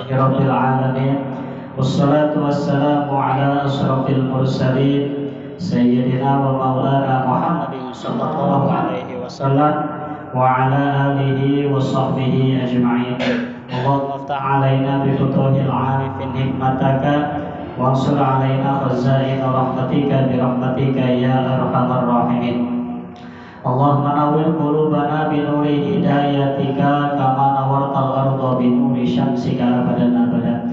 Rabbil alamin. Wassalatu wassalamu ala asyrafil mursalin sayyidina wa maulana Muhammadin sallallahu alaihi wasallam wa ala alihi wa sahbihi ajma'in. Allahumma iftah alaina bi futuhil arifin hikmataka wansur alaina khazain rahmatika bi rahmatika ya arhamar rahimin. Allahumma nawwir qulubana bi nuri hidayatika kama nawartal arda bi nuri syamsika abadan abadan.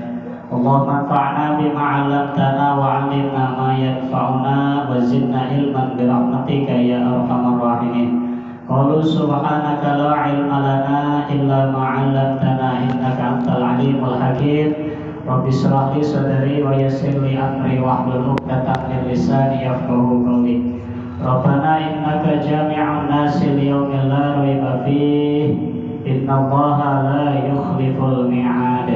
Allahumma anfa'na bima 'allamtana wa 'allimna ma yanfa'una wa zidna ilman bi rahmatika ya arhamar rahimin. Qalu subhanaka la 'ilma lana illa ma 'allamtana innaka antal 'alimul hakim. Rabbi shrah li sadri wa yassir li amri wahlul 'uqdatam min lisani yafqahu qawli. Rabbana innaka jami'un nasi liyaumin la raiba fihi innallaha la yukhliful mi'ad.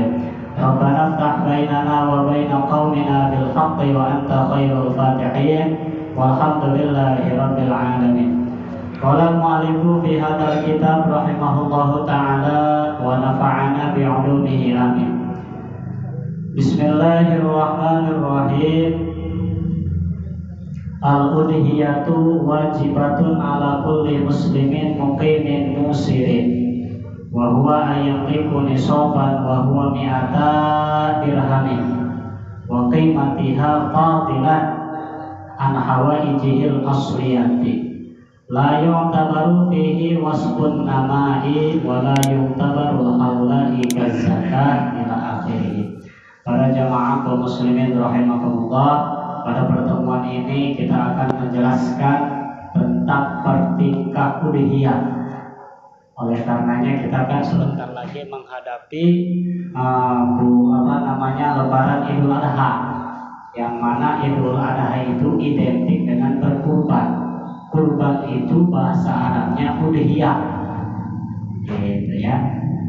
Rabbana iftah bainana wa baina qaumina bil haqqi wa anta khairul fatihin walhamdulillahi rabbil alamin. Qala al-mu'allifu fi hadzal kitab rahimahullahu ta'ala wa nafa'ana bi 'ulumihi amin. Bismillahirrahmanirrahim. Al-udhiyatu wajibatun ala kulli muslimin muqimin musirin wa huwa ayyaqiku nisaban wa huwa mi'ata dirhamin wa qimatiha fadilan an hawaijihil asliyati la yu'tabaru fihi wasbun nama'i wa la yu'tabaru haula'i kazzaka ila akhirih. Para jamaah kaum muslimin rahimakumullah, pada pertemuan ini kita akan menjelaskan tentang pertingkah udhiyah. Oleh karenanya kita akan sebentar lagi menghadapi Lebaran Idul Adha, yang mana Idul Adha itu identik dengan berkurban. Kurban itu bahasa Arabnya udhiyah, gitu ya.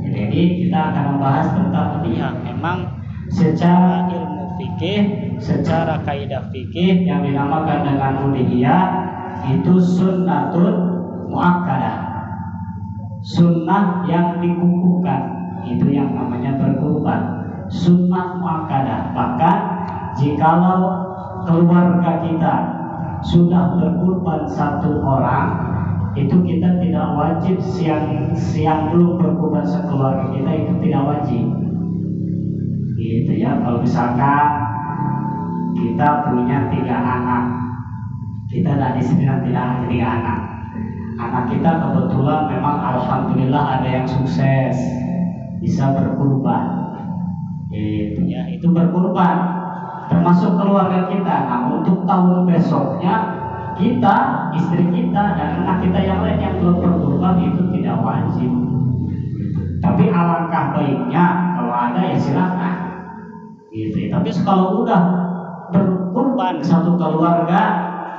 Jadi kita akan membahas tentang udhiyah. Memang secara ilmu fikih, secara kaidah fikih, yang dinamakan dengan udhiyah itu sunnatun muakkadah, sunnah yang dikukuhkan, itu yang namanya berkurban, sunnah muakkadah. Bahkan jikalau keluarga kita sudah berkurban satu orang, itu kita tidak wajib siang dulu berkurban sekeluarga kita, itu tidak wajib, gitu ya. Kalau misalkan kita punya 3 anak, kita dan istri dan 3 anak. Anak kita kebetulan memang alhamdulillah ada yang sukses bisa berkurban, gitu ya. Itu berkurban termasuk keluarga kita. Nah, untuk tahun besoknya kita, istri kita dan anak kita yang lain yang belum berkurban itu tidak wajib. Tapi alangkah baiknya kalau ada ya silakan, gitu. Tapi kalau udah berkurban satu keluarga,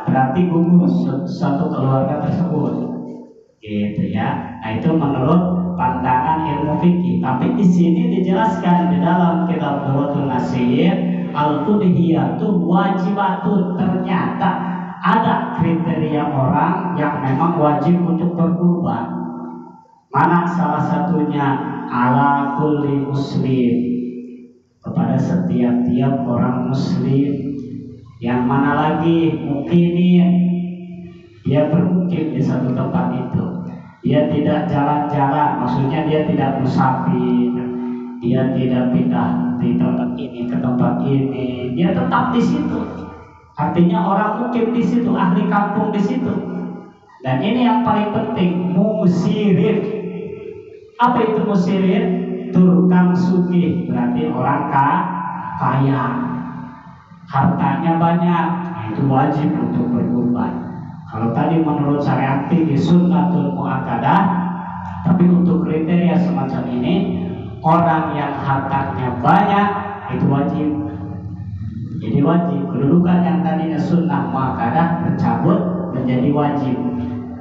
berarti gugur satu keluarga tersebut, gitu ya. Nah, itu menurut pandangan ilmu fikih. Tapi di sini dijelaskan di dalam kitab Nurul Nasir, al-udhiyatu wajibatun, ternyata ada kriteria orang yang memang wajib untuk berkurban. Mana salah satunya? Ala kulli muslim, kepada setiap orang muslim. Yang mana lagi? Muqimin, dia bermukim di satu tempat itu, dia tidak jalan-jalan, maksudnya dia tidak musafir, dia tidak pindah di tempat ini ke tempat ini, dia tetap di situ. Artinya orang mukim di situ, ahli kampung di situ. Dan ini yang paling penting, musirin. Apa itu musirin? Tukang sugih, berarti orang kaya, hartanya banyak, itu wajib untuk berkurban. Kalau tadi menurut syariat fikih sunnatul muakkadah, tapi untuk kriteria semacam ini, orang yang hartanya banyak itu wajib. Jadi wajib, kedudukan yang tadinya sunnah muakkadah tercabut menjadi wajib.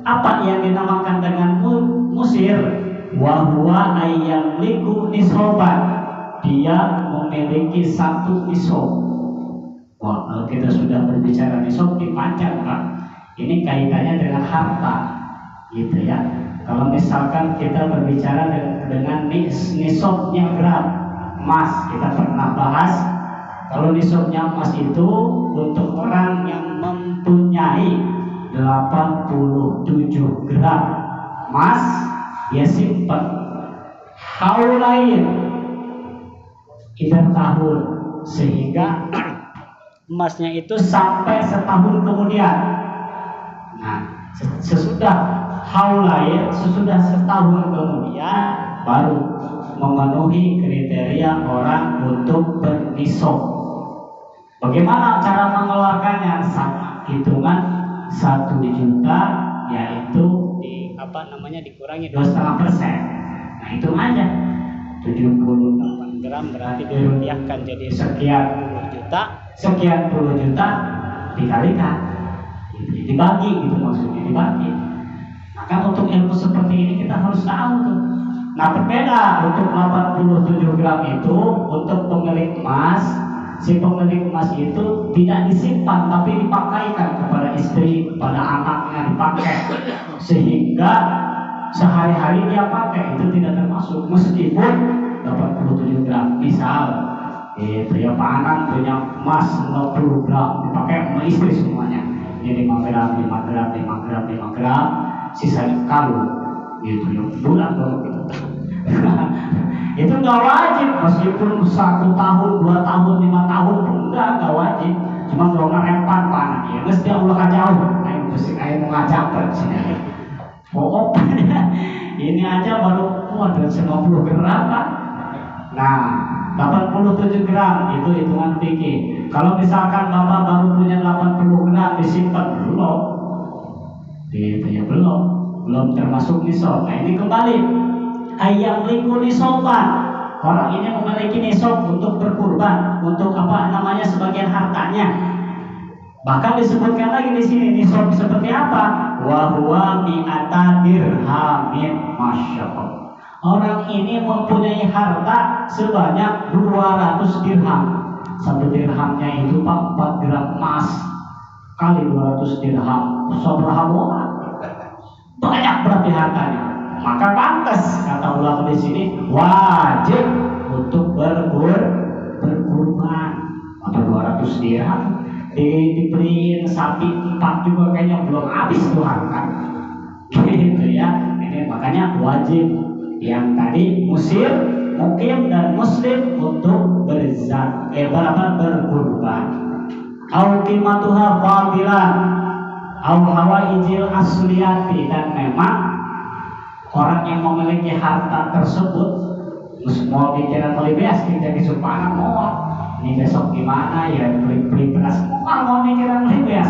Apa yang dinamakan dengan musir? Wa huwa ayyamliku nisroban, dia memiliki 1 nisrob. Wah, kalau kita sudah berbicara nisrob dipanjang, Pak. Ini kaitannya dengan harta, gitu ya. Kalau misalkan kita berbicara dengan nisabnya gram, emas kita pernah bahas. Kalau nisabnya emas itu untuk orang yang mempunyai 87 gram emas, dia simpan haulain idah tahun, sehingga emasnya itu sampai setahun kemudian. Nah, sesudah haulain, sesudah setahun kemudian baru memenuhi kriteria orang untuk bernisab. Bagaimana cara mengeluarkannya? Sama hitungan 1 juta, yaitu dikurangi 2,5%. Nah, hitung aja 78 gram berarti dirupiahkan jadi sekian puluh juta dikalikan, dibagi gitu, maksudnya dibagi. Maka untuk ilmu seperti ini kita harus tahu tuh. Nah, berbeda untuk 87 gram itu untuk pemilik emas. Si pemilik emas itu tidak disimpan tapi dipakaikan kepada istri, kepada anaknya dipakai, sehingga sehari-hari dia pakai, itu tidak termasuk meskipun 87 gram. Misal itu ya, Pak Anan punya emas 50 gram dipakai sama istri semuanya, ini 5 gram, 5 gram, 5 gram, 5 gram, sisanya kalung gitu ya, bulan dong gitu. Itu nggak wajib, meskipun 1 tahun, 2 tahun, 5 tahun pun nggak wajib. Cuma kalau ngerempan panah ya, mesti Allah jauh. Ayo ngajak sini. Oh, ini aja baru ada 50 gram Pak. Nah, 87 gram itu hitungan fikih. Kalau misalkan Bapak baru punya 80 gram disimpan belum, itu ya belum termasuk nisab. Nah, ini kembali ayam liku nisaban. Orang ini memiliki nisab untuk berkurban, untuk sebagian hartanya. Bahkan disebutkan lagi di sini nisab seperti apa? Wa huwa mi'ata dirhamin. Masya Allah. Orang ini mempunyai harta sebanyak 200 dirham. 1 dirhamnya itu 4 gram emas kali 200 dirham. Sobrahamola. Banyak berarti hartanya. Maka pantas kata ulama di sini wajib untuk berkurban. Atau 200 dirham dibeliin sapi 4 juga kayaknya belum habis tuh harta. Gitu ya. Ini makanya wajib yang tadi musir, mukim dan muslim untuk berkurban. Au qimatuha fadilan au hawaijil asliyati, dan memang orang yang memiliki harta tersebut mau pikiran beli beas tidak disumpahan mau ini besok gimana ya, beli beras mau pikiran beli beas,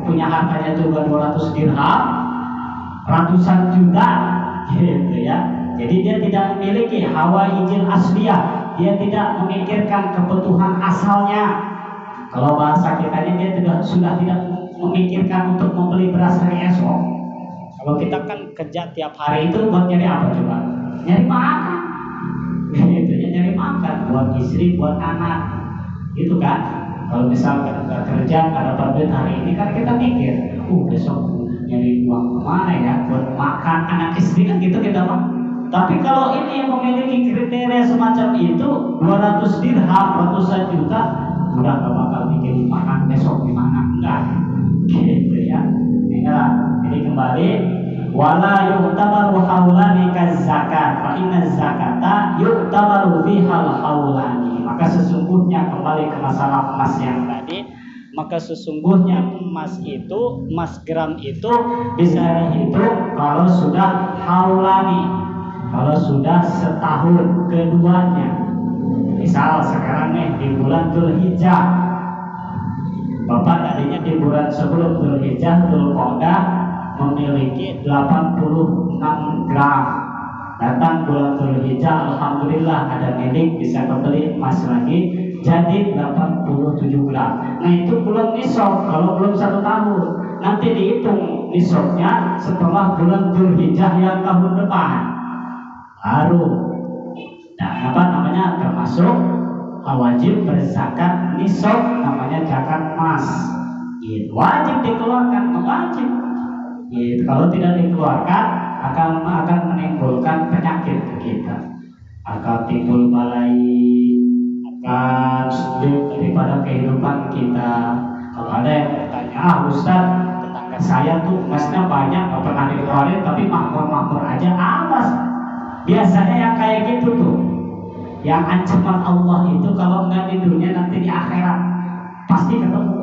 punya hartanya juga 200 dirham, ratusan juta gitu ya. Jadi dia tidak memiliki hawaijil asliyah, dia tidak memikirkan kebutuhan asalnya. Kalau bahasa kitanya dia sudah tidak memikirkan untuk membeli beras hari esok. Kalau kita kan kerja tiap hari itu buat nyari apa coba? Nyari makan. Gitu ya, nyari makan buat istri, buat anak. Gitu kan? Kalau misalkan nggak kerja, nggak dapat duit hari ini kan kita mikir, besok nyari uang kemana ya buat makan anak istri kan gitu kita mah. Tapi kalau ini yang memiliki kriteria semacam itu 200 dirham, ratusan juta, udah gak bakal mikirin makan besok gimana, enggak. Gitu ya. Jadi kembali wala yu'tabaru haulani kazakat fa inna zakata yu'tabaru fihal haulani. Maka sesungguhnya kembali ke masalah emas yang tadi, maka sesungguhnya emas gram itu bisa dihitung kalau sudah haulani, kalau sudah setahun keduanya. Misal sekarang nih di bulan Dzulhijjah, Bapak tadinya di bulan sebelum Dzulhijjah, Dzulqa'dah memiliki 86 gram. Datang bulan Dzulhijjah, alhamdulillah ada milik, bisa kembali emas lagi jadi 87 gram. Nah itu belum nisab kalau belum 1 tahun. Nanti dihitung nisabnya setelah bulan Dzulhijjah yang tahun depan. Baru termasuk wajib berzakat nisab, namanya zakat emas. Wajib dikeluarkan, wajib. Kalau tidak dikeluarkan akan menimbulkan penyakit kita. Akan timbul balai kehidupan kita. Kalau ada yang bertanya, Ustaz, tetangga saya tuh emasnya banyak, nggak pernah dikeluarin, tapi makmur-makmur aja, awas. Biasanya yang kayak gitu tuh, yang ancaman Allah itu kalau nggak di dunia nanti di akhirat pasti ketemu,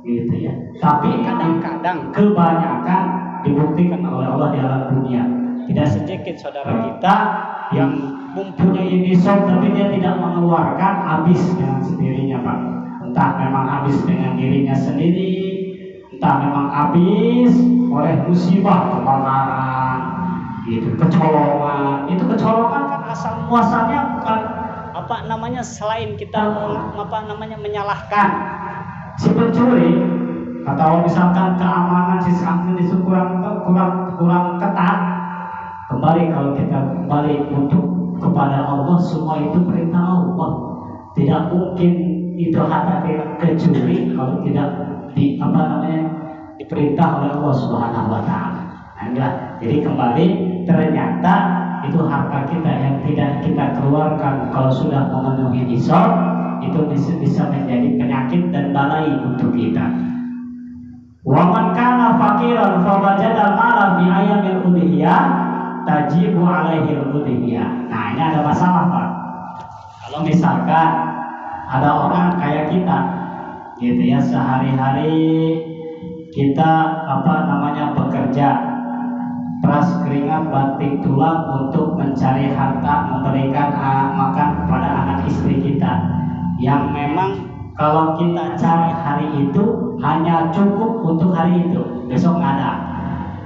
gitu ya. Tapi kadang-kadang kebanyakan dibuktikan oleh Allah di alam dunia. Tidak sedikit saudara kita yang mempunyai nisab tapi dia tidak mengeluarkan, habis dengan sendirinya, Pak. Entah memang habis dengan dirinya sendiri, entah memang habis oleh musibah, kebakaran, gitu, kecolongan. Itu kecolongan kan asal muasalnya bukan selain kita menyalahkan si pencuri, atau misalkan keamanan si santri itu kurang ketat. Kembali, kalau kita kembali untuk kepada Allah, semua itu perintah Allah. Tidak mungkin itu harta kecuri kalau tidak diperintah oleh Allah Subhanahu wa taala. Nah, jadi kembali, ternyata itu harta kita yang tidak kita keluarkan kalau sudah memenuhi nisab, itu bisa menjadi penyakit dan balai untuk kita. Wa man kana faqiran fa wajada al-mala fi ayyamil udhiyah tajibu alaihi al-udhiyah. Nah, ini ada masalah, Pak. Kalau misalkan ada orang kayak kita, gitu ya, sehari-hari kita bekerja peras keringat banting tulang untuk mencari harta, memberikan makan kepada anak istri kita, yang memang kalau kita cari hari itu hanya cukup untuk hari itu, besok nggak ada.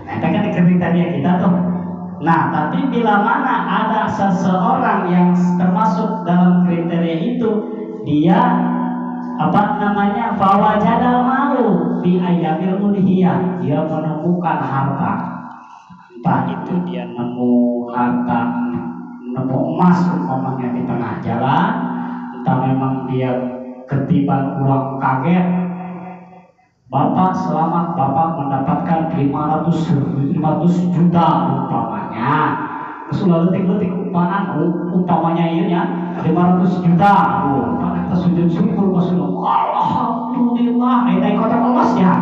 Nah, itu kan kriteria kita tuh. Nah, tapi bila mana ada seseorang yang termasuk dalam kriteria itu, dia fawajadal malu fi ayyamil udhiyah, dia menemukan harta. Entah itu dia nemu harta, nemu emas umpamanya di tengah jalan, entah memang dia ketiban uang kaget. Bapak selamat, Bapak mendapatkan 500 juta umpamanya. Terus letik-letik umpamanya ini ya 500 juta. Pada sujud syukur Rasulullah, alhamdulillah, ini kotak emas ya.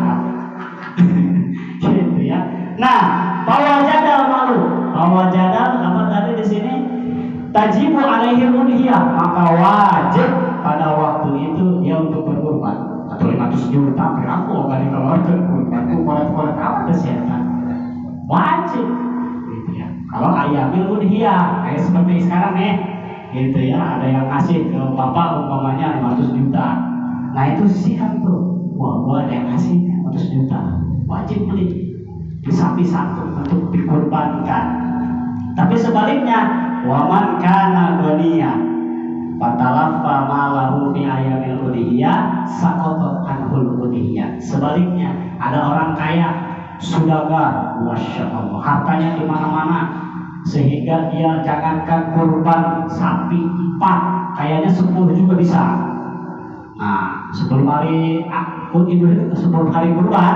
Gitu ya. Nah, fawajadal malu, fawajadal tadi di sini tajibu alaihi udhiyah, maka wajib pada waktu itu dia untuk berkurban. Atau 500 juta berapa nggak dikeluarkan kurban, korek-korek apa setan, wajib, gitu ya. Kalau ayyamil udhiyah kayak seperti sekarang nih, gitu ya, ada yang ngasih ke bapak umpamanya 500 juta. Nah, itu siap tuh, gua ada yang ngasih 500 juta, wajib beli di sapi satu untuk dikurbankan. Tapi sebaliknya, waman kana ghaniya fatalaffa malahu fi ayyamil udhiyah saqatat anhul udhiyah. Sebaliknya, ada orang kaya sudagar, masya Allah, hartanya di mana-mana, sehingga dia jangankan kurban sapi 4, kayaknya 10 juga bisa. Nah, sebelum hari kurban,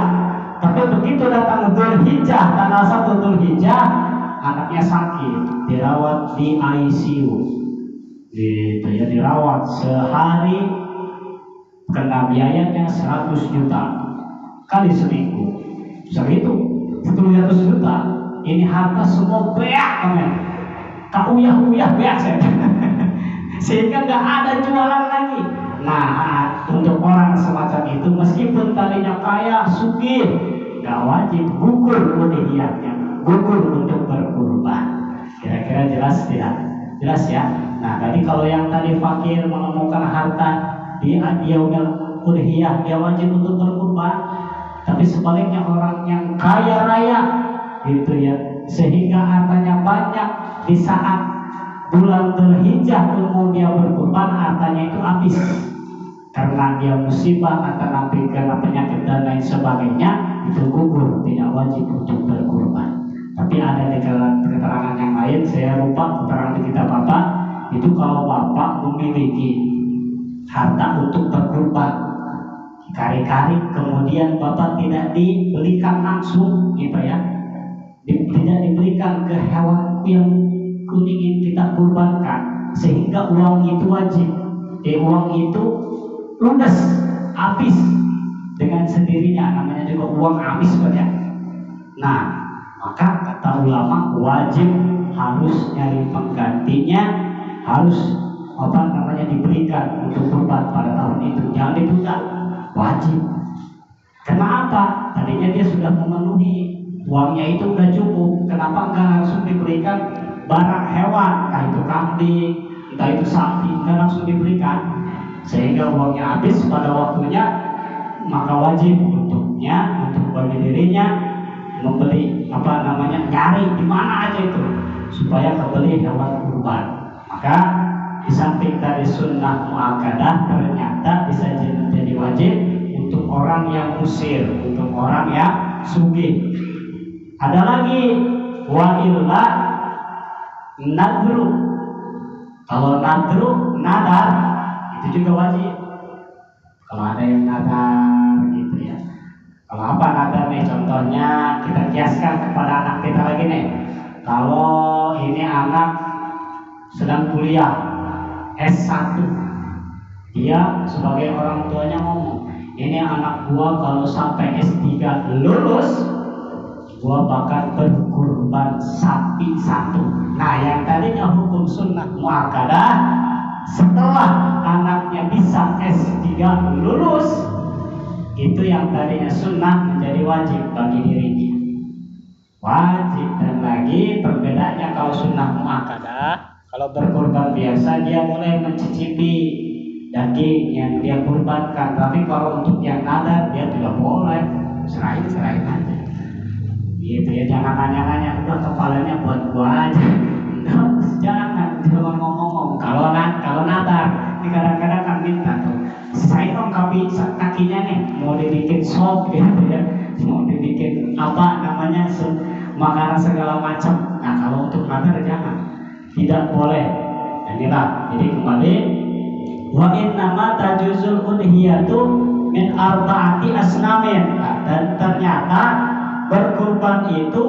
tapi begitu datang Dzulhijjah, tanggal 1 Dzulhijjah, anaknya sakit, dirawat di ICU, gitu ya, dirawat sehari, kena biayanya 100 juta kali seminggu, segitu 100 juta. Ini harta semua beak, tak uyah-uyah beak saya. Sehingga nggak ada jualan lagi. Nah, untuk orang semacam itu, meskipun tadinya kaya, sugih, nggak wajib gugur udhiyahnya, gugur untuk berkurban. Kira-kira jelas tidak? Jelas ya. Nah, tadi kalau yang tadi fakir menemukan harta di yaumil udhiyah, dia wajib untuk berkurban. Tapi sebaliknya orang yang kaya raya, gitu ya, sehingga hartanya banyak, di saat bulan Dzulhijjah kemudian berkurban, hartanya itu habis karena dia musibah atau nanti karena penyakit dan lain sebagainya, itu gugur, tidak wajib untuk berkurban. Tapi ada di keterangan yang lain, saya lupa keterangan di kitab Bapak, itu kalau Bapak memiliki harta untuk berkurban kari-kari, kemudian Bapak tidak dibelikan langsung, gitu ya, tidak diberikan ke hewan yang ingin kita kurbankan, sehingga uang itu wajib, uang itu ludes, habis dengan sendirinya, namanya juga uang habis banyak. Nah, maka kata ulama wajib harus nyari penggantinya, harus diberikan untuk kurban pada tahun itu, jangan ditunda, wajib. Karena apa? Tadinya dia sudah memenuhi, uangnya itu udah cukup, kenapa enggak langsung diberikan barang hewan, entah itu kambing, entah itu sapi, enggak langsung diberikan, sehingga uangnya habis pada waktunya. Maka wajib untuknya, untuk bagi dirinya membeli nyari di mana aja itu supaya kebeli hewan kurban. Maka di samping dari sunnah muakkadah, ternyata bisa jadi wajib untuk orang yang musir, untuk orang yang sugih. Ada lagi wa illa nadru. Kalau nadru, nadar, itu juga wajib. Kalau ada yang nadar gitu ya. Kalau apa nadar nih? Contohnya kita kiaskan kepada anak kita lagi nih. Kalau ini anak sedang kuliah S1, dia sebagai orang tuanya ngomong, ini anak gua kalau sampai S3 lulus, gua bakal berkurban sapi 1. Nah, yang tadinya hukum sunnah muakkadah, setelah anaknya bisa S3 lulus, itu yang tadinya sunnah menjadi wajib bagi dirinya. Wajib. Dan lagi perbedaannya, kalau sunnah muakkadah, kalau berkurban biasa dia boleh mencicipi daging yang dia kurbankan, tapi kalau untuk yang nadar dia tidak boleh, serahin aja. Gitu ya, jangan nanya-nanya, udah kepalanya buat gua aja. Jangan ngomong. Kalau nadar, ini kadang-kadang kan minta tuh, saya dong kakinya nih, mau dibikin sop gitu ya, mau dibikin makanan segala macam. Nah, kalau untuk nadar jangan, tidak boleh. Inilah, jadi kembali, wa innama tajuzul udhiyatu min arba'ati asnamin. Dan ternyata berkurban itu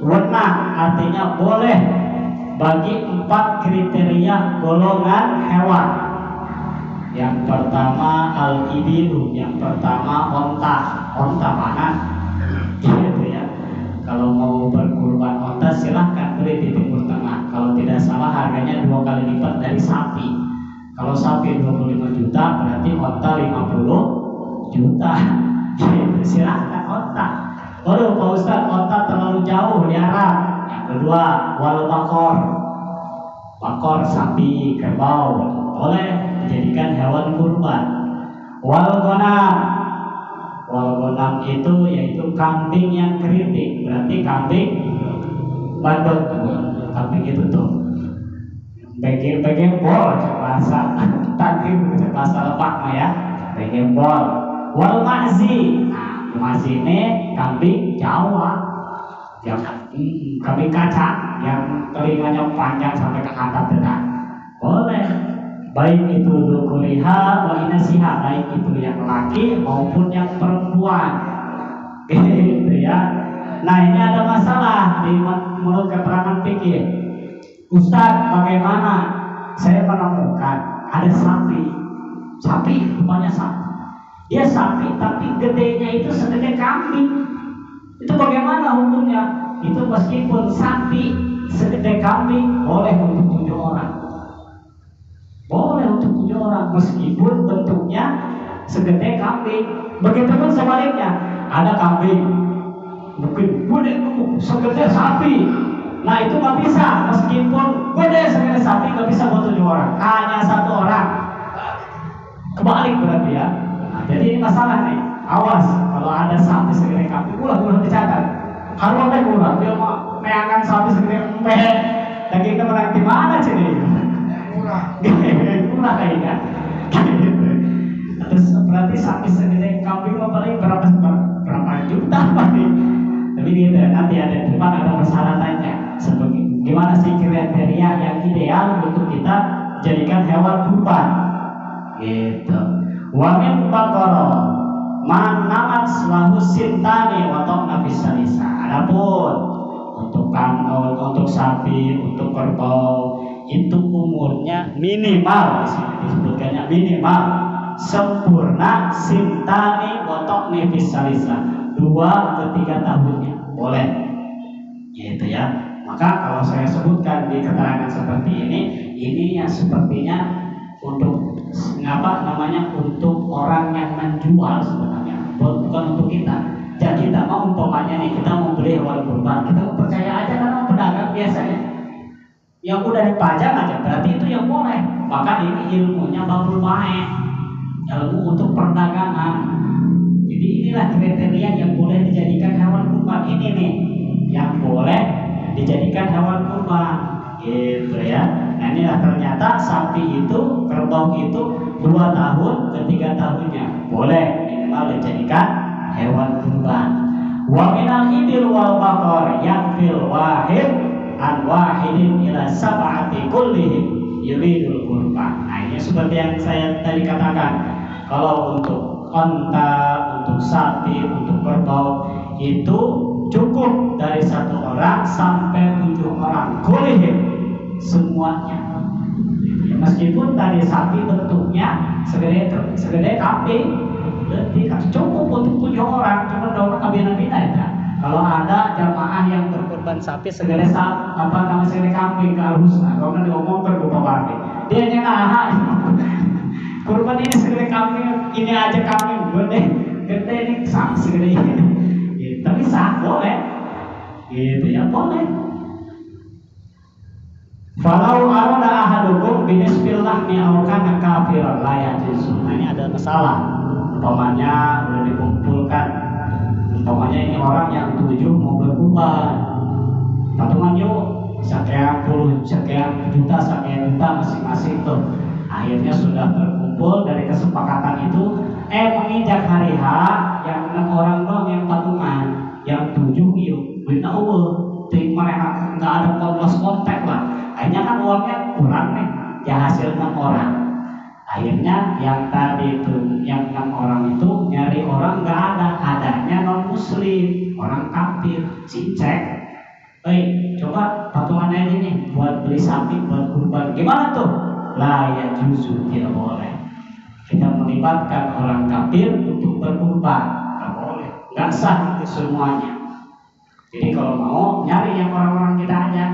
wenang, artinya boleh bagi 4 kriteria golongan hewan. Yang pertama al-ibilu, yang pertama onta mana? Gitu ya. Kalau mau berkurban onta silahkan beli di Timur Tengah. Kalau tidak salah harganya 2 kali lipat dari sapi. Kalau sapi 25 juta, berarti onta 50 juta. Gitu, silahkan onta. Waduh Pak Ustadz, onta terlalu jauh di Arab. Yang kedua wal bakor sapi, kerbau, boleh dijadikan hewan kurban. Wal gonam itu yaitu kambing yang keriting, berarti kambing bandot. Kambing itu tuh begembol bahasa tadi, bahasa Lebak ya, begembol. Wal mazi, mazi ini kambing Jawa, yang kambing kacang yang telinganya panjang sampai ke atap dekat, boleh. Baik itu dzukuriha wa inasiha, baik itu yang laki maupun yang perempuan, gitu ya. Nah, ini ada masalah di menurut keterangan fikih. Ustaz, bagaimana saya menemukan ada sapi rupanya sapi, dia sapi tapi gedenya itu segede kambing, itu bagaimana hukumnya? Itu meskipun sapi segede kambing boleh untuk 7 orang, boleh untuk 7 orang meskipun bentuknya segede kambing. Begitupun sebaliknya, ada kambing mungkin gede segede sapi, nah itu nggak bisa, meskipun gede segede sapi nggak bisa buat 7 orang, hanya 1 orang. Kebalik berarti ya. Nah, jadi ini masalah nih, awas kalau ada sapi segede kambing, ulah dicatat. Kalau ada kurang, dia mau meangan sapi segede empe, dagingnya menanti mana sih ini? Murah kayaknya. Terus berarti sapi segede kambing mau paling berapa juta paling. Tapi gitu, nanti ada di depan ada persyaratannya. Gimana sih kriteria yang ideal untuk kita jadikan hewan kurban? Gitu. Wa min baqara man namat lahu sintani wa ta'na fisalisa. Adapun untuk sapi, untuk kerbau itu umurnya minimal, disebutkannya minimal sempurna sintani wotok nifis salisa 2 ke 3 tahunnya boleh gitu ya. Maka kalau saya sebutkan di keterangan seperti ini ya sepertinya untuk untuk orang yang menjual sebenarnya, bukan untuk kita. Jadi kita mau umpamanya nih kita mau beli hewan kurban, kita percaya aja karena pedagang biasanya yang udah dipajang aja berarti itu yang boleh. Maka ini ilmunya babul baik, ilmu untuk perdagangan. Jadi inilah kriteria yang boleh dijadikan hewan kurban ini nih, yang boleh dijadikan hewan kurban gitu ya. Nah inilah ternyata sapi itu, kerbau itu 2 tahun ke 3 tahunnya boleh minimal dijadikan hewan kurban. Wa minal ibil wal baqar yakfil wahid an wahidin ila sab'ati kullihim yuridul kurban. Nah ini seperti yang saya tadi katakan, kalau untuk onta, untuk sapi, untuk kerbau itu cukup dari 1 orang sampai 7 orang kullihim semuanya. Meskipun tadi sapi bentuknya segede kambing, berarti cukup untuk 7 orang, cuma orang kabina-bina ya. Kalau ada jamaah yang berkorban sapi segede segede kambing harus, kalau diomongkan lupa warga, dia nyengah kurban ini segede kambing, ini aja kambing gede ini sapi segede ini, gitu. Tapi sah boleh, gitu ya boleh. Falau arada ahadukum binisbillah mi'aukan kafiran la yajuzu. Nah ini ada masalah. Umpamanya udah dikumpulkan, umpamanya ini orang yang 7 mau berkurban, patungan yuk sekian juta masing-masing tuh. Akhirnya sudah terkumpul dari kesepakatan itu, menginjak hari H yang 6 orang doang yang patungan, yang 7 yuk duitnya tim mereka nggak ada kontak lah. Akhirnya kan uangnya kurang nih, ya hasil 6 orang. Akhirnya yang tadi itu, yang 6 orang itu nyari orang nggak ada, adanya non muslim, orang kafir, cek. Coba patungan aja nih buat beli sapi, buat kurban. Gimana tuh? Lah ya juzu, tidak boleh. Kita melibatkan orang kafir untuk berkurban, nggak boleh, nggak sah itu semuanya. Jadi kalau mau nyari yang orang-orang kita aja.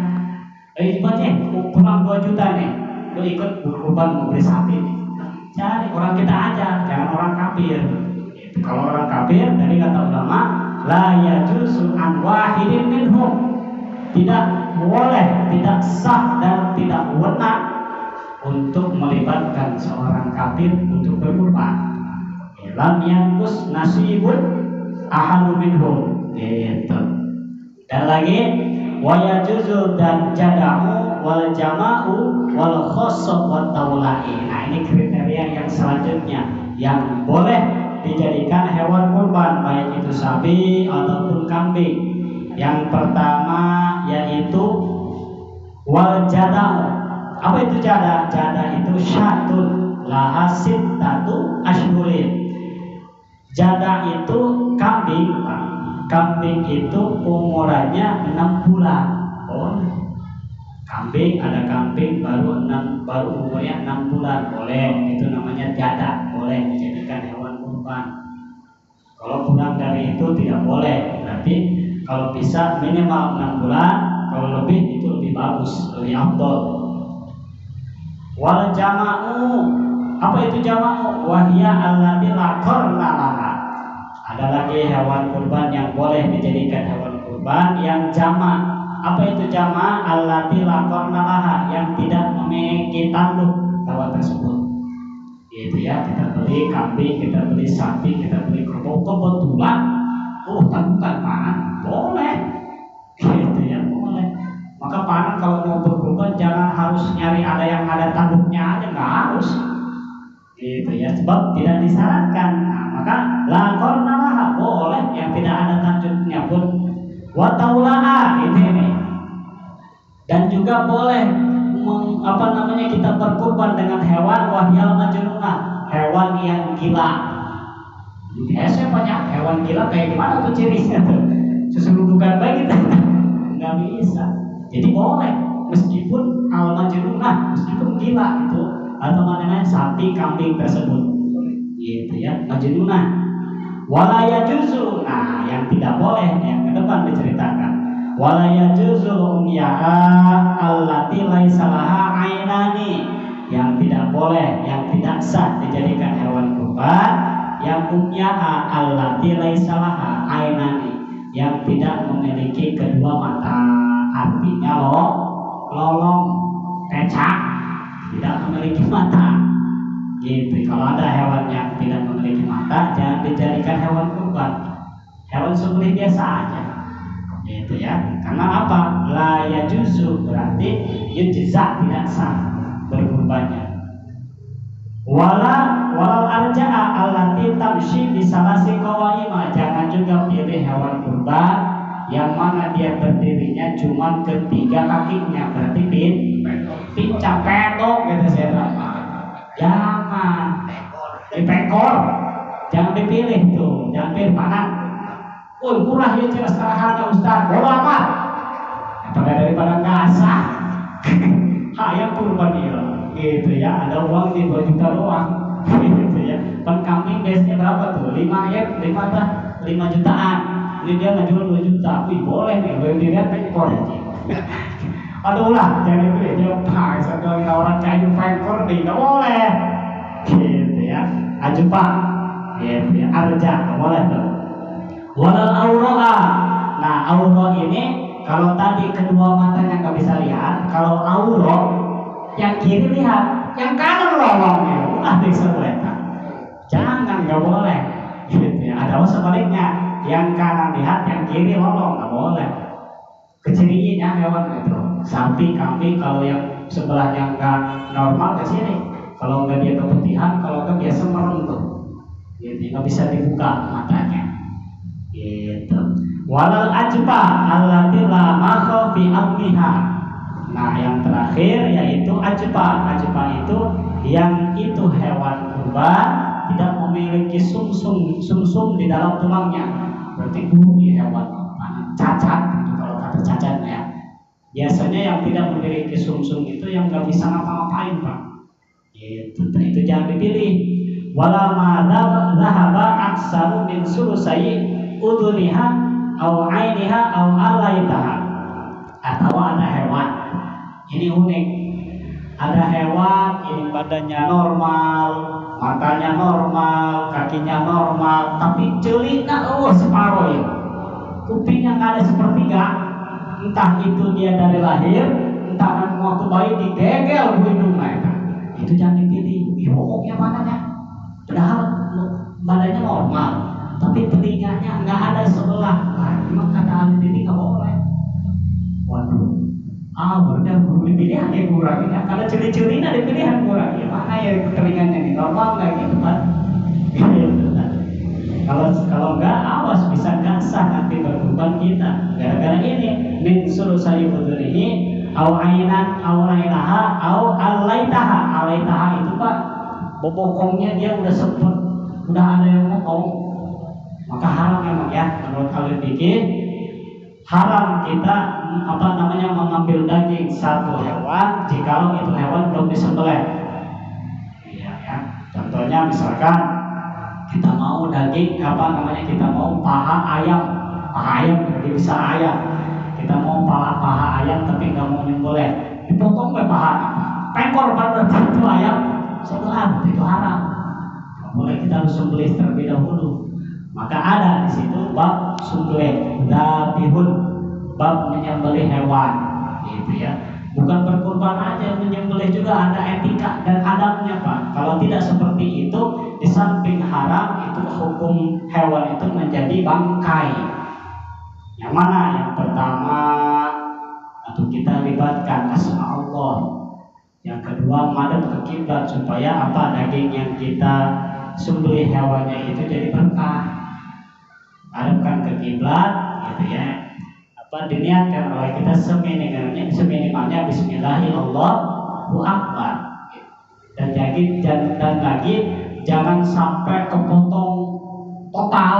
Kurang 2 juta nih, lo ikut kurban mau beli sapi nih. Cari orang kita aja, jangan orang kafir. Kalau orang kafir, tadi kata ulama, la yajuzu an wahidin minhum, tidak boleh, tidak sah dan tidak wewenang untuk melibatkan seorang kafir untuk berkurban. Lam yanqus nasibun ahadu minhum, gitu. Dan lagi wa yajuzu dan jada'u wal jama'u wal khossab wat taulai. Nah ini kriteria yang selanjutnya yang boleh dijadikan hewan kurban, baik itu sapi ataupun kambing. Yang pertama yaitu wal jada'u. Apa itu jada? Jada itu syatun laha sittatu ashhurin. Jada itu kambing, kambing itu umurannya 6 bulan. Kambing, ada kambing baru umurnya 6 bulan boleh, itu namanya jada, boleh dijadikan hewan kurban. Kalau kurang dari itu tidak boleh. Berarti kalau bisa minimal 6 bulan, kalau lebih itu lebih bagus, lebih afdol. Wal jama'u, apa itu jama'u? Wahya allati la qarna laha. Ada lagi hewan kurban yang boleh dijadikan hewan kurban yang jama'. Apa itu jama'? Allati la qarna laha, yang tidak memiliki tanduk hewan tersebut. Gitu ya, kita beli kambing, kita beli sapi, kita beli kerbau, kebetulan tandukan panan, boleh. Gitu ya, boleh. Maka panan kalau mau berkurban jangan harus nyari ada yang ada tanduknya aja, nggak harus. Gitu ya, sebab tidak disyaratkan. Nah, maka la qarna laha boleh yang tidak ada tanduknya pun. Wa taulaha ini. Dan juga boleh kita berkurban dengan hewan wahyal majnunah, hewan yang gila. Biasanya banyak hewan gila kayak gimana tuh cirinya tuh? Seseludukan baik kita nggak bisa. Jadi boleh meskipun al majnunah, meskipun gila itu atau namanya sapi kambing tersebut. gitu ya, majnunan. Wala yajuzu, nah yang tidak boleh yang ke depan diceritakan. Wala yajuzu umya'a allati laisa laha ainani, yang tidak boleh, yang tidak sah dijadikan hewan kurban yang umya'a allati laisa laha ainani, yang tidak memiliki kedua mata, artinya lolong, pecah, tidak memiliki mata. Gitu. Kalau ada hewan yang tidak memiliki mata, jangan dijadikan hewan kurban. Hewan sembelih biasa aja. Gitu ya. Karena apa? La yajuzu, berarti yujza, tidak sah berkurbannya. Walal arja'a allati tamshi bisalasi qawaima, jangan juga pilih hewan kurban yang mana dia berdirinya cuma ketiga kakinya, berarti pincang pedok gitu saya. Jangan dipekor, jangan dipilih tuh, jangan pilih panah. Murah ya jelas harga Ustaz, bodo amat. Daripada nggak sah, hayang kurban gitu ya. Ada uang di 2 juta doang, gitu ya. Kan kambing biasanya berapa tuh? 5 jutaan. Ini dia ngejual 2 juta, wih boleh nih, boleh dilihat pekor ya. Aduh lah, jangan pilih jepang, setelah orang kayu pekor nih, nggak boleh, gitu ya. Ajupah, gitu ya. Arja, nggak boleh tuh. Walal auroa, nah auro ini kalau tadi kedua matanya nggak bisa lihat, kalau auro yang kiri lihat, yang kanan lolongnya, udah disebutkan. Jangan, nggak boleh, gitu ya. Ada sebaliknya, yang kanan lihat, yang kiri lolong, nggak boleh. Kecirinya hewan itu, sapi, kambing, kalau yang sebelahnya nggak normal ke sini, kalau nggak dia keputihan, kalau nggak biasa merem tuh, gitu, nggak bisa dibuka matanya, gitu. Walal ajba allati la makha fi amniha. Nah yang terakhir yaitu ajba. Ajba itu yang itu hewan kurban tidak memiliki sumsum di dalam tulangnya, berarti hewan cacat. Cacat ya. Biasanya yang tidak memiliki sumsum itu yang nggak bisa ngapa-ngapain Pak. Itu jangan dipilih. Wala madza zahaba aksaru min sulusai uduniha au ainiha au alaitaha. Atau ada hewan. Ini unik. Ada hewan ini badannya normal, matanya normal, kakinya normal, tapi celina separuh ya. Kupingnya nggak ada sepertiga. Entah itu dia dari lahir, entah waktu bayi digegel hidungnya, itu jangan dipilih. Ngomongnya mananya, padahal badannya normal, tapi telinganya nggak ada sebelah. Nah, memang kata ahli ini nggak boleh. Waduh, berarti perlu dipilih yang kurang ya. Kalau ciri-cirinya ada pilihan kurang ya. Mana ya telinganya nih normal nggak gitu kan? Kalau nggak awas bisa nggak sah nanti berkurban kita gara-gara ini. Min sulusai udunihi au ainan au ainaha au alaitaha. Alaitaha itu Pak, bobokongnya dia udah sempet, udah ada yang motong, maka haram memang ya menurut ahli fikih. Haram kita mengambil daging satu hewan jikalau itu hewan belum disembelih. Ya. Contohnya misalkan kita mau daging kita mau paha ayam jadi bisa ayam. Kita mau paha ayam tapi nggak mau nyembelih, dipotong ke paha, pekor pada itu ayam sebelah, itu haram. Nggak boleh, kita harus sembelih terlebih dahulu. Maka ada di situ bab sembelih, dabihun, bab menyembelih hewan, gitu ya. Bukan berkurban aja, menyembelih juga ada etika dan adabnya Pak. Kalau tidak seperti itu, di samping haram itu hukum hewan itu menjadi bangkai. Yang mana? Yang pertama, atau kita libatkan asma Allah. Yang kedua, madhab ke kiblat supaya daging yang kita sembelih hewannya itu jadi berkah. Hadapkan ke kiblat, gitu ya. Diniatkan oleh kita seminimalnya Bismillahirrahmanirrahim Akbar. Dan lagi jangan sampai kepotong total.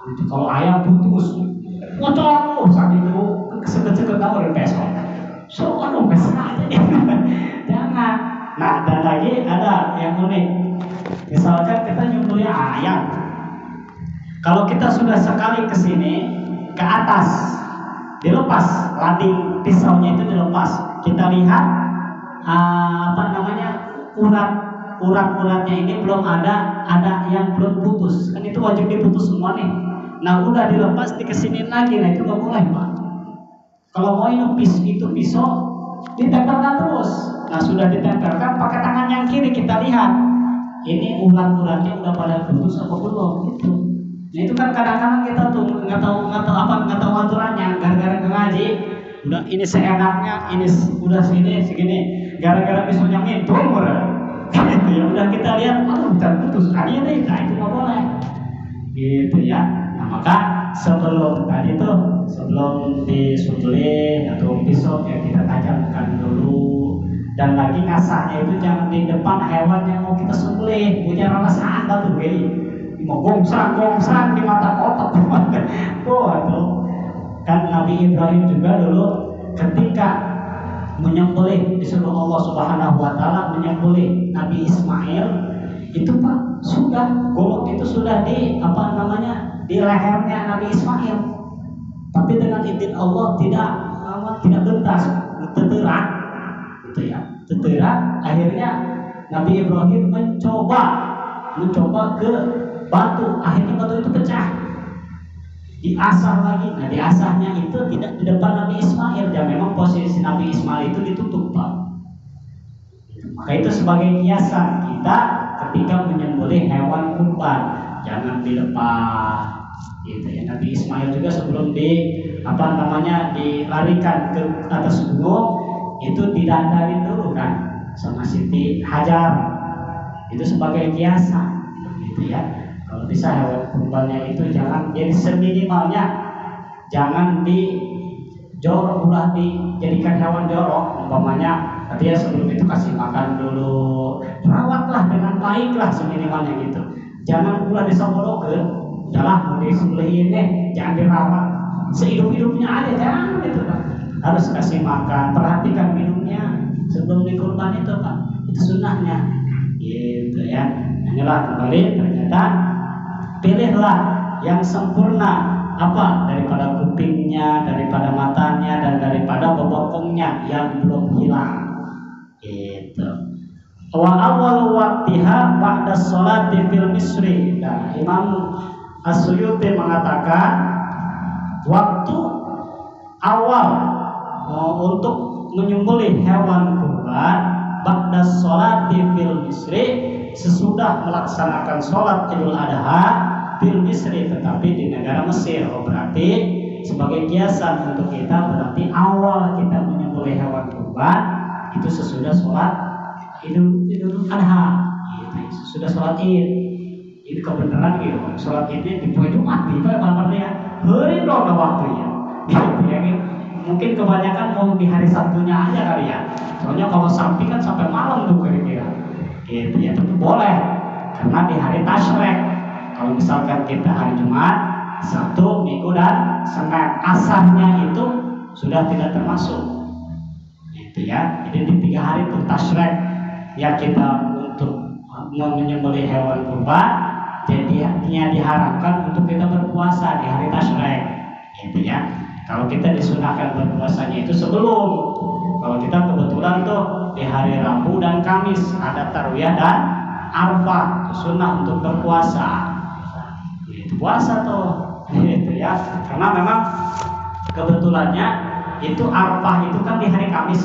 Itu kalau ayam putus, potong saat itu seket-seket kamu udah besok. So besok aja. Jangan. Nah dan lagi ada yang unik. Misalkan kita nyembelih ayam, kalau kita sudah sekali ke sini ke atas, dilepas landing pisaunya itu dilepas, kita lihat urat-uratnya ini belum ada yang belum putus, kan itu wajib diputus semua nih. Nah udah dilepas dikesinin lagi, nah itu nggak boleh Pak. Kalau mau itu pisau ditempelkan terus. Nah sudah ditempelkan, pakai tangan yang kiri kita lihat ini urat-uratnya udah pada putus apa belum gitu. Nah itu kan kadang-kadang kita tuh nggak tahu aturannya, gara-gara ngaji udah ini seenaknya, ini udah segini, gara-gara pisaunya ngintung gitu ya, udah kita lihat udah putus tadi deh, nah itu nggak boleh gitu ya. Nah maka sebelum disembelih atau pisau ya kita tajamkan dulu, dan lagi ngasahnya itu jangan di depan hewan yang mau kita sembelih, punya rasa tuh mau gongsang di mata kotak tuh kan. Nabi Ibrahim juga dulu ketika menyembelih, disuruh Allah Subhanahu wa taala menyembelih Nabi Ismail itu Pak, sudah golok itu sudah di di lehernya Nabi Ismail, tapi dengan izin Allah tidak bentas, terterak gitu ya, terterak. Akhirnya Nabi Ibrahim mencoba ke batu, akhirnya batu itu pecah, diasah lagi. Nah diasahnya itu tidak di depan Nabi Ismail, dan memang posisi Nabi Ismail itu ditutup Pak. Maka itu sebagai kiasan kita ketika menyembelih hewan kurban, jangan di depan gitu ya. Nabi Ismail juga sebelum dilarikan ke atas gunung itu didandarin dulu kan sama Siti Hajar, itu sebagai kiasan gitu ya. Kalau bisa hewan kurbannya itu jangan, jadi seminimalnya jangan dijorok ulah dijadikan hewan jorok. Umpamanya artinya sebelum itu kasih makan dulu, rawatlah dengan baiklah seminimalnya gitu. Jangan pula disogolokeun, udahlah mau disembelih ini jangan dirawat, sehidup-hidupnya aja jangan gitu Pak. Harus kasih makan, perhatikan minumnya sebelum dikurban itu Pak, itu sunnahnya gitu ya. Inilah kembali, ternyata pilihlah yang sempurna daripada kupingnya, daripada matanya, dan daripada bobokongnya yang belum hilang gitu. Wa awal waqtiha ba'da sholati fil misri. Nah, Imam As-Suyuti mengatakan waktu awal untuk menyembelih hewan kurban ba'da sholati fil misri, sesudah melaksanakan sholat Idul Adha fil misri, tetapi di negara Mesir. Berarti sebagai kiasan untuk kita, berarti awal kita menyembelih hewan kurban itu sesudah sholat Idul Adha gitu, sesudah sholat Id. Ini kebenaran gitu, sholat Idnya di poe Jumat di kabarnya hari dong waktunya gitu ya. Mungkin kebanyakan mau di hari Sabtunya aja kali ya, soalnya kalau Sabtu kan sampai malam tuh kira-kira gitu ya. Tapi boleh karena di hari Tasyrik. Kalau misalkan kita hari Jumat, Sabtu, Minggu, dan Senin, asarnya itu sudah tidak termasuk gitu ya. Jadi di 3 hari itu Tasyrik ya kita untuk menyembelih hewan kurban, jadi artinya diharapkan untuk kita berpuasa di hari Tasyrik gitu ya. Kalau kita disunahkan berpuasanya itu sebelum, kalau kita kebetulan tuh di hari Rabu dan Kamis ada Tarwiyah dan Arafah, itu sunnah untuk berpuasa. Itu puasa tuh gitu ya. Karena memang kebetulannya itu Arafah itu kan di hari Kamis.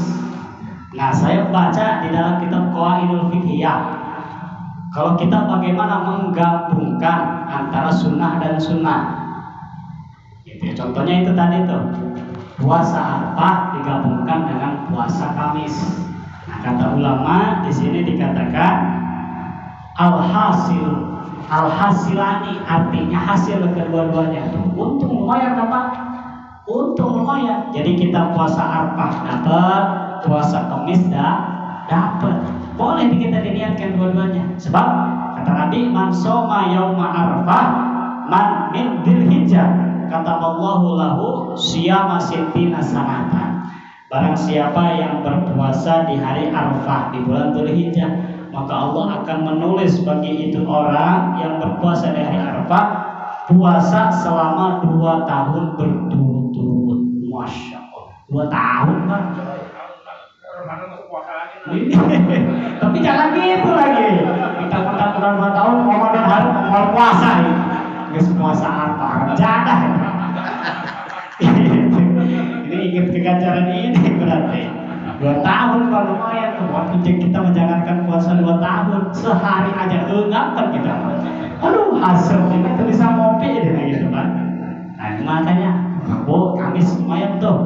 Nah, saya baca di dalam kitab Qawaidul Fiqhiyah, kalau kita bagaimana menggabungkan antara sunnah dan sunnah gitu. Contohnya itu tadi tuh, puasa Arafah digabungkan dengan puasa Kamis. Nah, kata ulama di sini dikatakan alhasilani, artinya hasil kedua-duanya itu untung lumayan Bapak, untung lumayan. Jadi kita puasa Arafah dapat, puasa Kamis dapat. Boleh kita diniatkan dua-duanya. Sebab kata Nabi, man shoma yauma Arafah man min dzulhijjah kataballahu lahu siyama sittina sanatan. Barang siapa yang berpuasa di hari Arafah di bulan Dzulhijjah, maka Allah akan menulis bagi itu orang yang berpuasa di hari Arafah puasa selama 2 tahun berturut-turut. Masya Allah, 2 tahun kan? Tapi jangan gitu lagi. Kita udah 2 tahun Ramadan harus mau puasa ini. Nggak puasa apa? Jadah. Ini ingat keganjaran ini berarti 2 tahun kalau lumayan. Waktu kita menjalankan puasa 2 tahun sehari aja enggak kan kita. Aduh hasil kita bisa ngopi deh gitu kan. Nah makanya Kamis lumayan tuh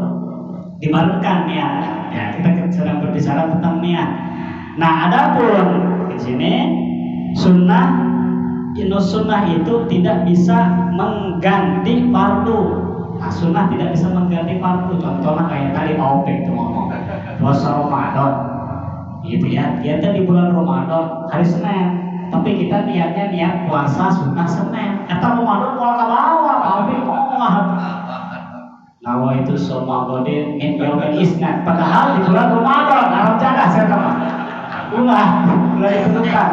dibarenkan ya. Ya kita sedang berbicara tentang niat. Nah adapun di sini sunnah itu tidak bisa mengganti fardu. Nah, sunnah tidak bisa mengganti fardu. Contohnya kayak tadi Opik itu ngomong puasa Ramadan, gitu ya. Dia tadi bulan Ramadan hari Senin, tapi kita niatnya niat puasa sunnah Senin. Kata Ramadan mau ke bawah, tapi nawa itu semua godin min yaumil isnin. Padahal di bulan Ramadan, Arab jadah saya kata. Ulah ditentukan.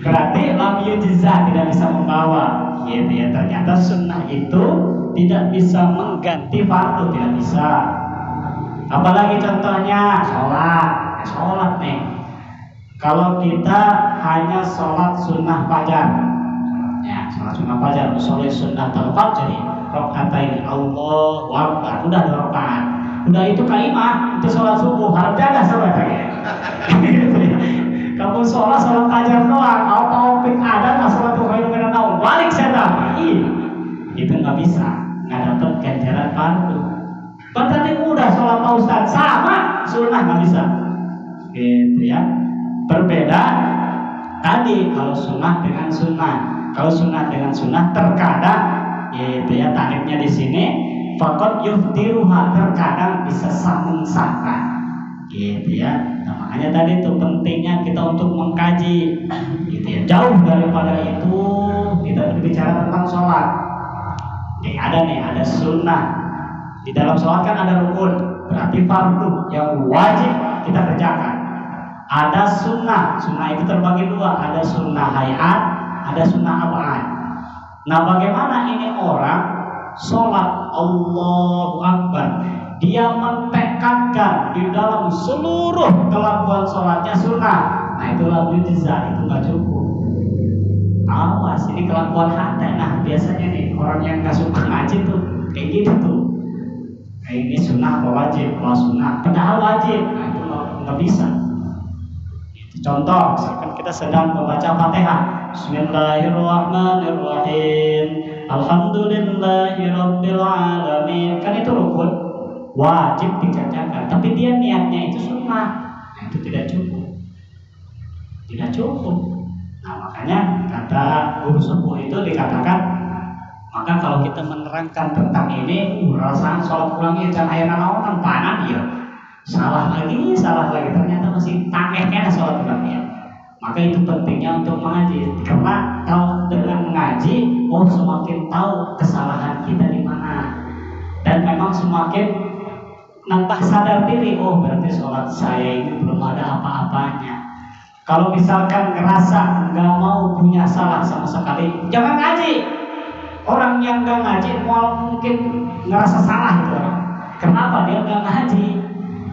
Berarti lam yujza tidak bisa membawa. Gitu ya, ternyata sunnah itu tidak bisa mengganti fardu, tidak bisa. Apalagi contohnya sholat nih. Kalau kita hanya sholat sunnah fajar, ya sholat sunnah fajar, sholat sunnah fajr, rakaat Allahu Akbar, udah 2 rakaat, udah itu kaimah, itu sholat subuh, harap jaga sahabat. Kamu sholat fajar doang, auto-opik ada nggak sholat tuh kayak gimana tahu? Balik setan, itu nggak bisa, nggak dapat ganjaran fardu. Berarti udah sholat Pak Ustaz sama sunnah nggak bisa, gitu ya. Berbeda tadi kalau sunnah dengan sunnah, kalau sunnah dengan sunnah terkadang, gitu ya tarifnya di sini, fakot yuftiruha terkadang bisa sahkan, gitu ya. Nah, makanya tadi itu pentingnya kita untuk mengkaji, gitu ya. Jauh daripada itu kita berbicara tentang sholat. Ada sunnah di dalam sholat kan ada rukun, berarti fardu yang wajib kita kerjakan. Ada sunnah itu terbagi 2, ada sunnah hayat, ada sunnah abad. Nah, bagaimana ini orang sholat Allahu Akbar, dia mentekadkan di dalam seluruh kelakuan sholatnya sunnah. Nah itulah mujizat, itu nggak cukup. Awas, ini kelakuan hati. Nah biasanya nih orang yang nggak suka ngaji tuh kayak gitu tuh. Kayak ini sunnah apa wajib? Kalau sunnah, padahal wajib. Nah itu nggak bisa. Contoh, misalkan kita sedang membaca Fatihah, Bismillahirrahmanirrahim, Alhamdulillahirabbil alamin, kan itu rukun wajib dikerjakan, tapi dia niatnya itu sunnah. Nah itu tidak cukup. Nah makanya kata guru sepuh itu dikatakan, maka kalau kita menerangkan tentang ini, rasaan sholat ulangnya jangan ayana naonan panah dia. Salah lagi, ternyata masih tangehnya sholat ulangnya. Maka itu pentingnya untuk mengaji, karena kalau dengan mengaji, semakin tahu kesalahan kita di mana, dan memang semakin nambah sadar diri. Berarti sholat saya ini belum ada apa-apanya. Kalau misalkan ngerasa nggak mau punya salah sama sekali, jangan ngaji. Orang yang nggak ngaji mungkin ngerasa salah itu. Kenapa dia nggak ngaji?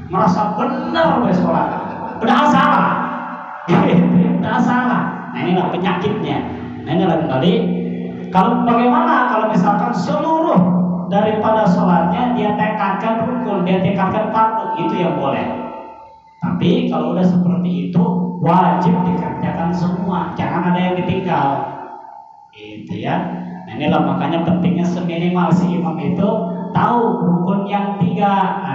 Merasa benar sholat, padahal salah. Padahal salah. Nah inilah penyakitnya. Nah inilah kembali. Kalau bagaimana kalau misalkan seluruh daripada sholatnya dia tekadkan rukun, dia tekadkan fardu, itu yang boleh. Tapi kalau udah seperti itu wajib dikerjakan semua, jangan ada yang ditinggal, gitu ya. Nah inilah makanya pentingnya seminimal si imam itu tahu rukun yang 3.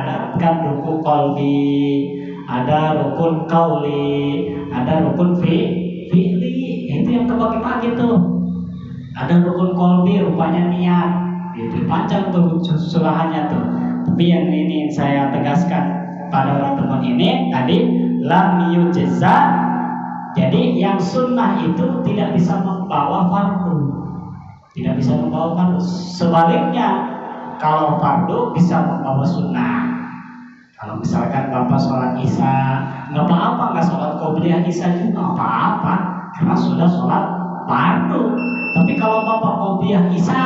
Ada kan rukun qalbi, ada rukun qauli, ada rukun fi'li. Itu yang terbagi-bagi tuh. Ada rukun qalbi rupanya niat, itu panjang tuh surahannya tuh. Tapi yang ini saya tegaskan pada pertemuan ini tadi, lam yujza. Jadi yang sunnah itu tidak bisa membawa fardu, tidak bisa membawa fardu. Sebaliknya, kalau fardu bisa membawa sunnah. Kalau misalkan Bapak sholat isya nggak apa-apa, nggak sholat qobliyah isya juga nggak apa-apa, karena sudah sholat fardu. Tapi kalau bapak qobliyah isya,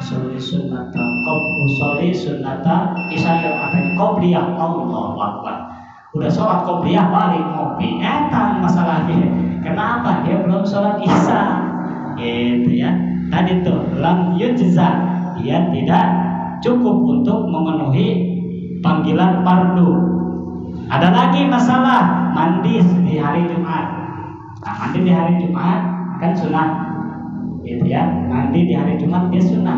usuli sunnata isya yang apa qobliyah, Allah Akbar. Udah sholat qobliyah balik ngopi, etan masalahnya. Kenapa? Dia belum sholat isya, gitu ya. Tadi tuh lam yujza, dia tidak cukup untuk memenuhi panggilan fardu. Ada lagi masalah mandi di hari Jumat. Nah, mandi di hari Jumat kan sunnah, gitu ya. Mandi di hari Jumat dia sunnah.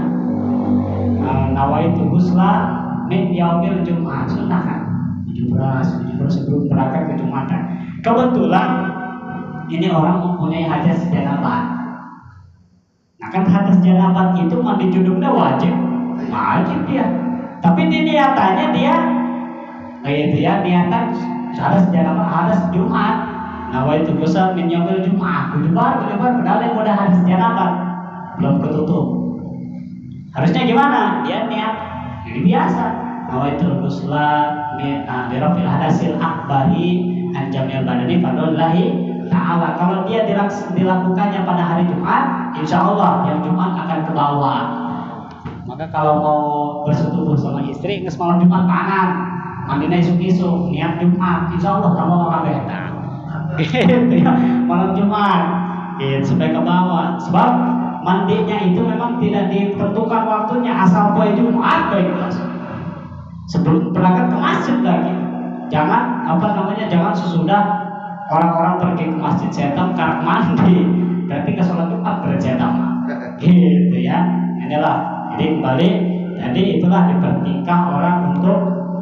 Nawaitu ghusla min yaumil Jumat, sunnah kan. 17 sebelum berangkat ke Jumatan. Kebetulan ini orang mempunyai hadas janabat. Nah kan hadas janabat itu mandi junubnya wajib dia. Tapi di niatannya dia, itu ya, niatan hadas janabat, hadas Jumat. Nawaitu ghusla min yaumil Jumat. Bubar padahal yang udah hadas janabat belum ketutup. Harusnya gimana? Dia niat ini biasa. Nawaitu ghusla birafil hadasil akbari anjamil badani fadlillahi ta'ala. Kalau dia dilakukannya pada hari Jumat, insya Allah yang Jumat akan ke bawah. Maka kalau mau bersetubuh sama istri nges malam Jumat tangan mandina isuk-isuk niat Jumat, insya Allah kamu akan beta gitu ya, malam Jumat gitu, supaya ke bawah. Sebab mandinya itu memang tidak ditentukan waktunya, asal poe Jumat baik sebelum berangkat ke masjid lagi. Jangan jangan sesudah orang-orang pergi ke masjid setan karena mandi, berarti ke sholat Jumat berjamaah gitu ya. Inilah, jadi kembali jadi itulah dipertingkah orang untuk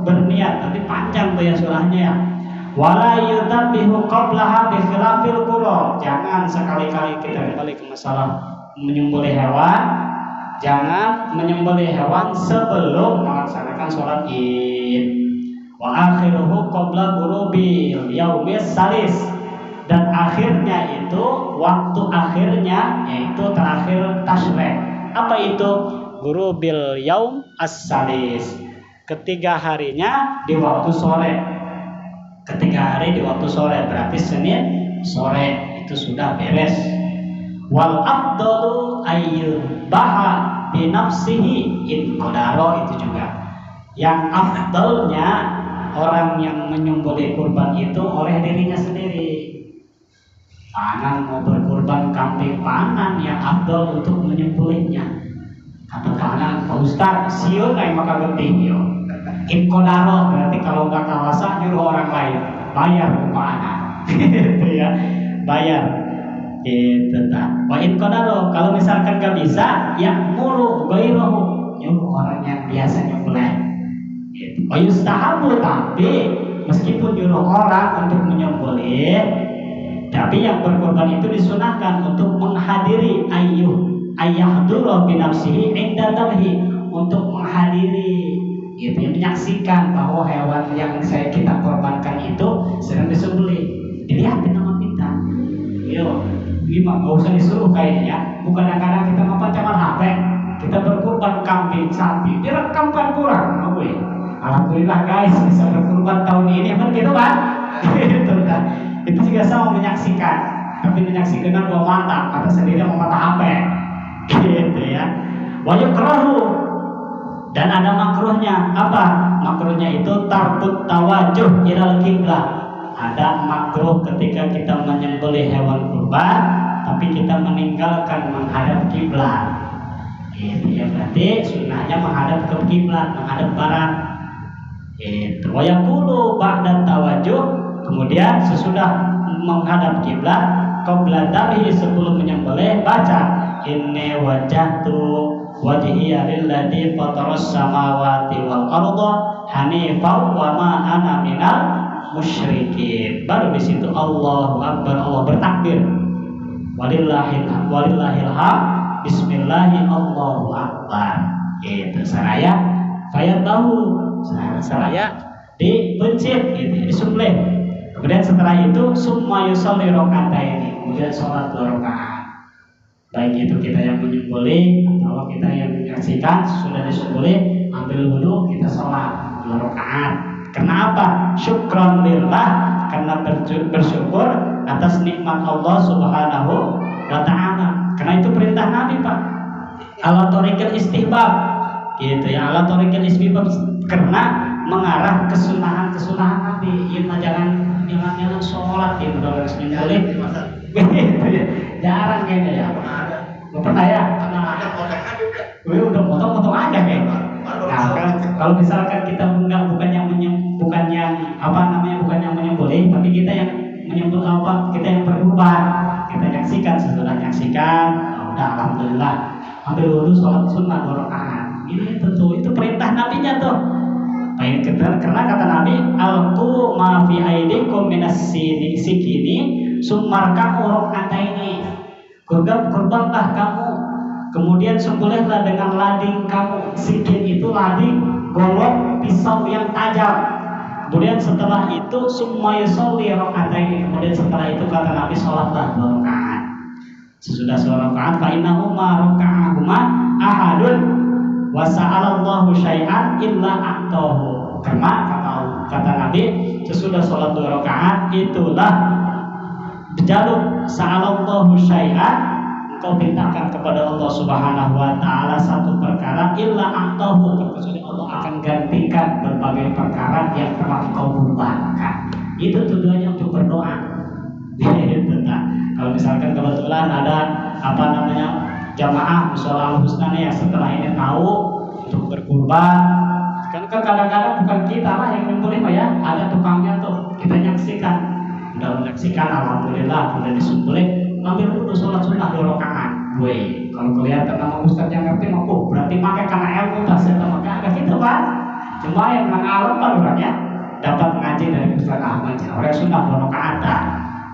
berniat, tapi panjang tuh ya surahnya ya. Wala yutabihu qablaha bi khilafil qura. Jangan sekali-kali kita kembali ke masalah menyembelih hewan. Jangan menyembelih hewan sebelum melaksanakan sholat Id. Wa akhiruhu qabla ghurubil yaumis salis. Dan akhirnya itu, waktu akhirnya yaitu terakhir tasyrik. Apa itu? Ghurubil yaum as-salis. Ketiga harinya di waktu sore. Ketiga hari di waktu sore, berarti Senin sore itu sudah beres. Wal afdalu ayyubaha binafsihi in qadaro, itu juga yang afdalnya orang yang menyembelih kurban itu oleh dirinya sendiri. Panan mau berkurban kambing panan yang afdal untuk menyembelihnya. Kata panan, Pak Ustaz, siun naik maka getih yo. In qadaro berarti kalau nggak kawasa nyuruh orang lain bayar panan, gitu ya, bayar. Gitu tak. Wa in qadaro, kalau misalkan gak bisa, ya muru ghairuhu, nyuruh orang yang biasa nyembelih. Gitu. Wa yustahabu, tapi meskipun nyuruh orang untuk menyembelih, tapi yang berkorban itu disunahkan untuk menghadiri ayyahduru bi nafsihi inda dhabhi, untuk menghadiri, itu yang menyaksikan bahwa hewan yang kita korbankan itu sedang disembelih. Dilihatin sama kita. Yo, gimana? Gak usah disuruh kayaknya ya. Bukan kadang-kadang kita mempancaman HP, kita berkurban kambing, sapi, direkam kan kurang. Alhamdulillah guys, bisa berkurban tahun ini, kan gitu kan? Gitu kan? Itu juga sama menyaksikan, tapi menyaksikan dengan dua mata, kata sendiri sama mata HP, gitu ya. Wajib kerahu. Dan ada makruhnya. Apa makruhnya itu? Tarbut tawajuh ilal kiblah. Ada makruh ketika kita menyembelih hewan kurban, tapi kita meninggalkan menghadap kiblat. Itu ya, berarti sunnahnya menghadap ke kiblat, menghadap barat. Itu wayaqulu ba'da tawajuh, kemudian sesudah menghadap kiblat, qabla dzabhi, sebelum menyembelih, baca inni wajjahtu wajhiya lilladzi fataras samawati wal arda hanifan wa ma ana minal musyrikin. Baru di situ Allahu Akbar, Allah bertakbir. Walillahil hamd, bismillahi Allahu Akbar. Itu saraya fayatahu, saraya dipencit, gitu, disembelih. Kemudian setelah itu summa yusolli rakaataini, kemudian sholat 2 rakaat. Baik itu kita yang menyembelih atau kita yang menyaksikan, sudah disembelih, ambil wudu, kita sholat 2 rakaat. Kenapa? Syukran lillah, karena bersyukur atas nikmat Allah Subhanahu wa taala. Karena itu perintah Nabi, Pak. Ala tariqil istihbab. Gitu ya, ala tariqil istihbab karena mengarah kesunahan Nabi. Ya, jangan sholat gitu kalau resmi boleh. Gitu ya. Jarang kayaknya ya. Nggak pernah ya? Udah potong-potong aja kayak. Nah, kalau misalkan kita bukan yang menyembelih, tapi kita yang menyembelih kita yang berkurban, kita nyaksikan sesudah nyaksikan, udah alhamdulillah, ambil wudhu, sholat sunnah 2 rakaat. Ini tentu itu perintah nabinya tuh. Baik, karena kata Nabi, alqu ma fi aidikum minas sikini sumarka uraqataini. Kurbanlah kamu, kemudian sembelihlah dengan lading kamu. Sikin itu lading, golok pisau yang tajam. Kemudian setelah itu summa yusolli rakaataini. Kemudian setelah itu kata Nabi, sholatlah 2 rakaat. Sesudah 2 rakaat, fa innahuma raka'ahuma ahadun wa sa'alallahu syai'an illa a'tahu. Karena kata Nabi, sesudah sholat 2 rakaat itulah berjaluk sa'alallahu syai'an, engkau mintakan kepada Allah Subhanahu wa taala satu perkara, illa a'tahu, kecuali Allah akan gantikan berbagai perkara yang telah kau kurbankan. Itu tujuannya untuk berdoa. Gitu. Nah, kalau misalkan kebetulan ada jamaah mushola al-husna yang setelah ini tahu untuk berkurban, kan kadang-kadang bukan kita lah yang menyembelih, ya, ada tukangnya tuh, kita nyaksikan. Udah menyaksikan, alhamdulillah udah disembelih, ambil wudhu, sholat sunnah 2 rakaat. Woi, kalau kelihatan nama ustaz yang ngerti, berarti pakai karena ilmu tas ya, maka gitu, Pak. Cuma yang mengalami barunya dapat mengaji dari Ustaz Ahmad. Orang sunnah 2 rakaat dah.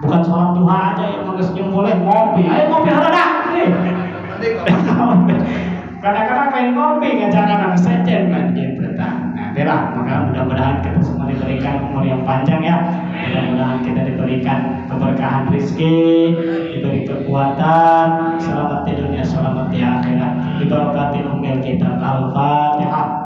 Bukan sholat duha aja yang nggak boleh ngopi. Ayo ngopi dah. Kadang-kadang main ngopi ngajakan anak secen kan gitu. Nah, itulah, maka mudah-mudahan kita semua diberikan umur yang panjang ya. Mudah-mudahan kita diberikan keberkahan rezeki, diberi kekuatan, selamat di dunia, selamat di akhirat. Diberkati umil kita. Al-Fatihah.